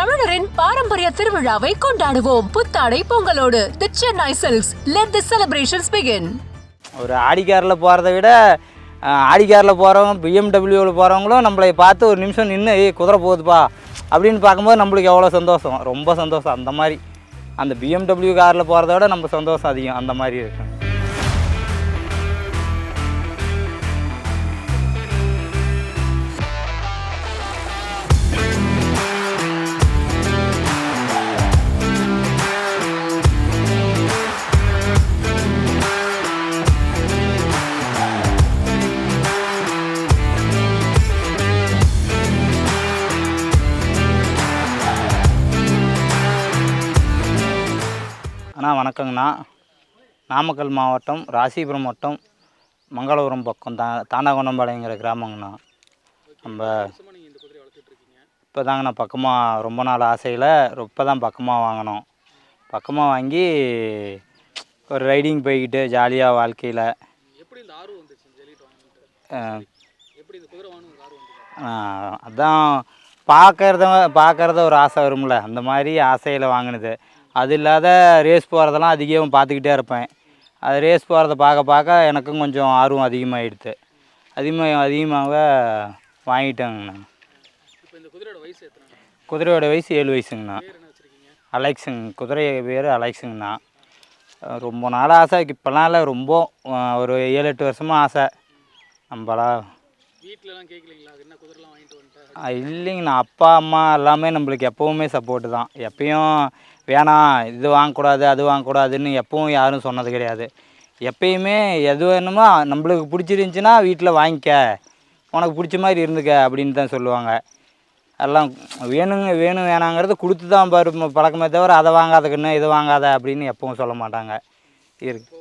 தமிழரின் பாரம்பரிய திருவிழாவை கொண்டாடுவோம் புத்தாடை பொங்கலோடு. The Chennai silks. Let the celebrations begin. ஒரு ஆடிக்காரில் போகிறத விட ஆடிக்காரில் போகிறவங்க பிஎம்டபிள்யூவில் போகிறவங்களும் நம்மளை பார்த்து ஒரு நிமிஷம் நின்று குதிரை போகுதுப்பா அப்படின்னு பார்க்கும்போது நம்மளுக்கு எவ்வளோ சந்தோஷம், ரொம்ப சந்தோஷம். அந்த மாதிரி அந்த பிஎம்டபிள்யூ காரில் போகிறத விட நம்ம சந்தோஷம் அதிகம், அந்த மாதிரி இருக்கும். வணக்கங்கண்ணா. நாமக்கல் மாவட்டம் ராசிபுரம் வட்டம் மங்களபுரம் பக்கம் தாண்டாகொண்டம்பாளையங்கிற கிராமங்கண்ணா. நம்ம இப்போ தாங்கண்ணா பக்கமாக ரொம்ப நாள் ஆசையில் இப்போ தான் பக்கமாக வாங்கினோம். பக்கமாக வாங்கி ஒரு ரைடிங் போய்கிட்டு ஜாலியாக வாழ்க்கையில் அதான் பார்க்குறத ஒரு ஆசை வரும்ல, அந்த மாதிரி ஆசையில் வாங்கினது. அது இல்லாத ரேஸ் போகிறதெல்லாம் அதிகம் பார்த்துக்கிட்டே இருப்பேன். அது ரேஸ் போகிறத பார்க்க எனக்கும் கொஞ்சம் ஆர்வம் அதிகமாகிடுது. அதிகமாக வாங்கிட்டேங்கண்ணா. குதிரையோட வயசு 7 வயசுங்கண்ணா. அலெக்ஸுங்க, குதிரை பேர் அலெக்ஸுங்கண்ணா. ரொம்ப நாள் ஆசை, இப்போலாம் இல்லை, ரொம்ப ஒரு 7-8 வருஷமாக ஆசை. நம்மளா இல்லைங்கண்ணா, அப்பா அம்மா எல்லாமே நம்மளுக்கு எப்போவுமே சப்போர்ட்டு தான். எப்பயும் வேணாம் இது வாங்கக்கூடாது அது வாங்கக்கூடாதுன்னு எப்பவும் யாரும் சொன்னது கிடையாது. எப்பயுமே எது வேணுமோ நம்மளுக்கு பிடிச்சிருந்துச்சின்னா வீட்டில் வாங்கிக்க, உனக்கு பிடிச்ச மாதிரி இருந்துக்க அப்படின்னு தான் சொல்லுவாங்க. எல்லாம் வேணும் வேணாங்கிறது கொடுத்து தான் பழக்கமே தவிர அதை வாங்காதக்குன்னு இதை வாங்காத அப்படின்னு எப்பவும் சொல்ல மாட்டாங்க. இருக்கு.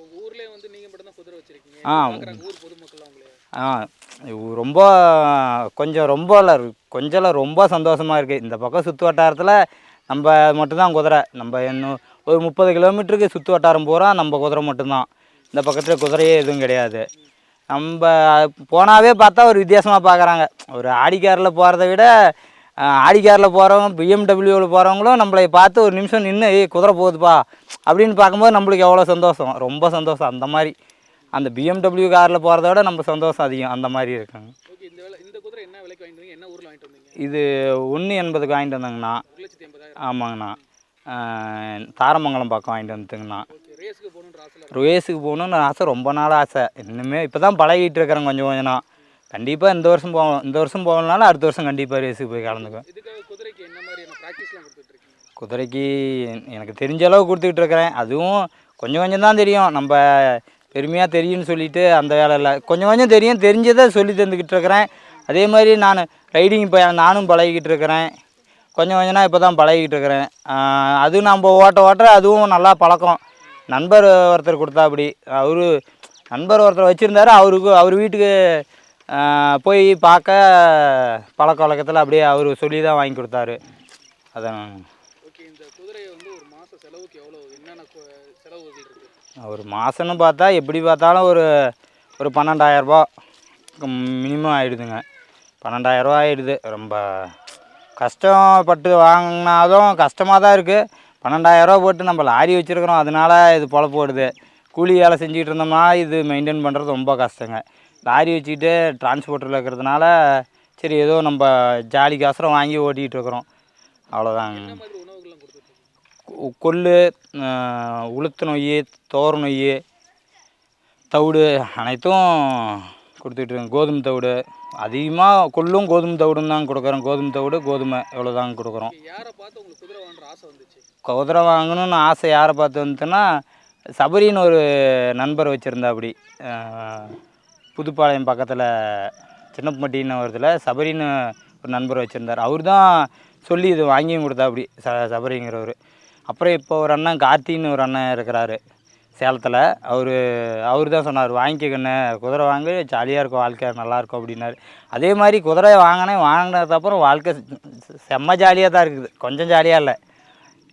ரொம்ப கொஞ்சம் ரொம்ப சந்தோஷமாக இருக்குது. இந்த பக்கம் சுற்று வட்டாரத்தில் நம்ம மட்டும்தான் குதிரை. நம்ம இன்னும் ஒரு 30 கிலோமீட்டருக்கு சுற்று வட்டாரம் பூரா நம்ம குதிரை மட்டும்தான். இந்த பக்கத்தில் குதிரையே எதுவும் கிடையாது. நம்ம போனாவே பார்த்தா ஒரு வித்தியாசமாக பார்க்குறாங்க. ஒரு ஆடிக்காரில் போகிறத விட ஆடிக்காரில் போகிறவங்க பிஎம்டபிள்யூவில் போகிறவங்களும் நம்மளை பார்த்து ஒரு நிமிஷம் நின்று குதிரை போகுதுப்பா அப்படின்னு பார்க்கும்போது நம்மளுக்கு எவ்வளோ சந்தோஷம், ரொம்ப சந்தோஷம். அந்த மாதிரி அந்த பிஎம்டபிள்யூ காரில் போகிறத விட நம்ம சந்தோஷம் அதிகம், அந்த மாதிரி இருக்காங்க. இது 180க்கு வாங்கிட்டு வந்தாங்கண்ணா. ஆமாங்கண்ணா. தாரமங்கலம் பக்கம் வாங்கிட்டு வந்துட்டுங்கண்ணா. ரேஸுக்கு போகணுன்னு ஆசை, ரொம்ப நாள் ஆசை. இன்னுமே இப்போ தான் பழகிட்டு இருக்கிறேன் கொஞ்சம் கொஞ்சம். கண்டிப்பாக இந்த வருஷம் போகணும். இந்த வருஷம் போகலனாலும் அடுத்த வருஷம் கண்டிப்பாக ரேஸுக்கு போய் கலந்துக்குவேன். குதிரைக்கு எனக்கு தெரிஞ்ச அளவு கொடுத்துக்கிட்டு இருக்கிறேன். அதுவும் கொஞ்சம் தான் தெரியும். நம்ம பெருமையாக தெரியும்னு சொல்லிவிட்டு அந்த வேலை இல்லை, கொஞ்சம் தெரியும். தெரிஞ்சதை சொல்லி தந்துக்கிட்டு இருக்கிறேன். அதே மாதிரி நான் ரைடிங் நானும் பழகிக்கிட்டு இருக்கிறேன். கொஞ்சம் இப்போ தான் பழகிக்கிட்டு இருக்கிறேன். அதுவும் நம்ம ஓட்ட அதுவும் நல்லா பழக்கம். நண்பர் ஒருத்தர் கொடுத்தா அப்படி, நண்பர் ஒருத்தர் வச்சுருந்தாரு. அவர் வீட்டுக்கு போய் பார்க்க பழக்க வழக்கத்தில் அப்படியே அவர் சொல்லி தான் வாங்கி கொடுத்தாரு. அதான். ஒரு மாதம்னு பார்த்தா எப்படி பார்த்தாலும் ஒரு 12,000 ரூபா மினிமம் ஆகிடுதுங்க. 12,000 ரூபா ஆகிடுது. ரொம்ப கஷ்டப்பட்டு வாங்கினாலும் கஷ்டமாக தான் இருக்குது. 12,000 ரூபா போட்டு நம்ம லாரி வச்சுருக்கிறோம், அதனால் இது பொழப்பு ஓடுது. கூலி வேலை செஞ்சுக்கிட்டு இருந்தோம்னா இது மெயின்டைன் பண்ணுறது ரொம்ப கஷ்டங்க. லாரி வச்சுக்கிட்டு டிரான்ஸ்போர்ட்டரில் இருக்கிறதுனால சரி ஏதோ நம்ம ஜாலிக்காசரம் வாங்கி ஓட்டிகிட்டு இருக்கிறோம், அவ்வளோதாங்க. கொள்ளு, உளுத்து நொய், தோர நொய், தவிடு அனைத்தும் கொடுத்துட்ருக்கேன். கோதுமை தவிடு அதிகமாக, கொள்ளும் கோதுமை தவிடும் தான் கொடுக்குறோம். கோதுமை தவிடு கோதுமை எவ்வளோ தாங்க கொடுக்குறோம். குதிரை வாங்கணும்னு ஆசை யாரை பார்த்து வந்துட்டுன்னா, சபரின்னு ஒரு நண்பர் வச்சுருந்தா. அப்படி புதுப்பாளையம் பக்கத்தில் சின்னப்பட்டின்னு வருதுல சபரின்னு ஒரு நண்பர் வச்சுருந்தார். அவர் தான் சொல்லி இது வாங்கியும் கொடுத்தா. அப்படி சபரிங்கிறவர். அப்புறம் இப்போ ஒரு அண்ணன் கார்த்தின்னு ஒரு அண்ணன் இருக்கிறாரு சேலத்தில். அவர் தான் சொன்னார், வாங்கிக்கண்ணே குதிரை வாங்கி ஜாலியாக இருக்கும், வாழ்க்கை நல்லாயிருக்கும் அப்படின்னாரு. அதே மாதிரி குதிரை வாங்கினதுக்கப்புறம் வாழ்க்கை செம்ம ஜாலியாக தான் இருக்குது, கொஞ்சம் ஜாலியாக இல்லை.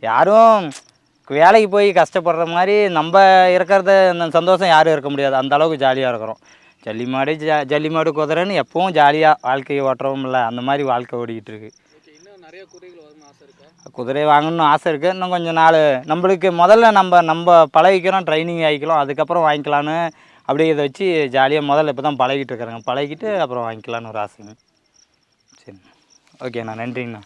யாரும் வேலைக்கு போய் கஷ்டப்படுற மாதிரி நம்ம இருக்கிறத அந்த சந்தோஷம் யாரும் இருக்க முடியாது. அந்த அளவுக்கு ஜாலியாக இருக்கிறோம். ஜல்லி மாடு குதிரைன்னு எப்பவும் ஜாலியாக வாழ்க்கையை ஓட்டுறவும் இல்லை, அந்த மாதிரி வாழ்க்கை ஓடிக்கிட்டு இருக்குது. குதிரை வாங்கணும்னு ஆசை இருக்குது. இன்னும் கொஞ்சம் நாள் நம்மளுக்கு முதல்ல நம்ம பழகிக்கிறோம், ட்ரைனிங் ஆகிக்கலாம், அதுக்கப்புறம் வாங்கிக்கலான்னு அப்படியே இதை வச்சு ஜாலியாக முதல்ல இப்போ தான் பழகிட்டு இருக்கிறேங்க. பழகிட்டு அப்புறம் வாங்கிக்கலான்னு ஒரு ஆசைங்க. சரி, ஓகேண்ணா, நன்றிங்கண்ணா.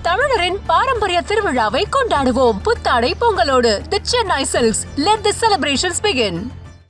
தமிழரின் பாரம்பரிய திருவிழாவை கொண்டாடுவோம் புத்தாடை பொங்கலோடு. The Chennai silks. Let the celebrations begin.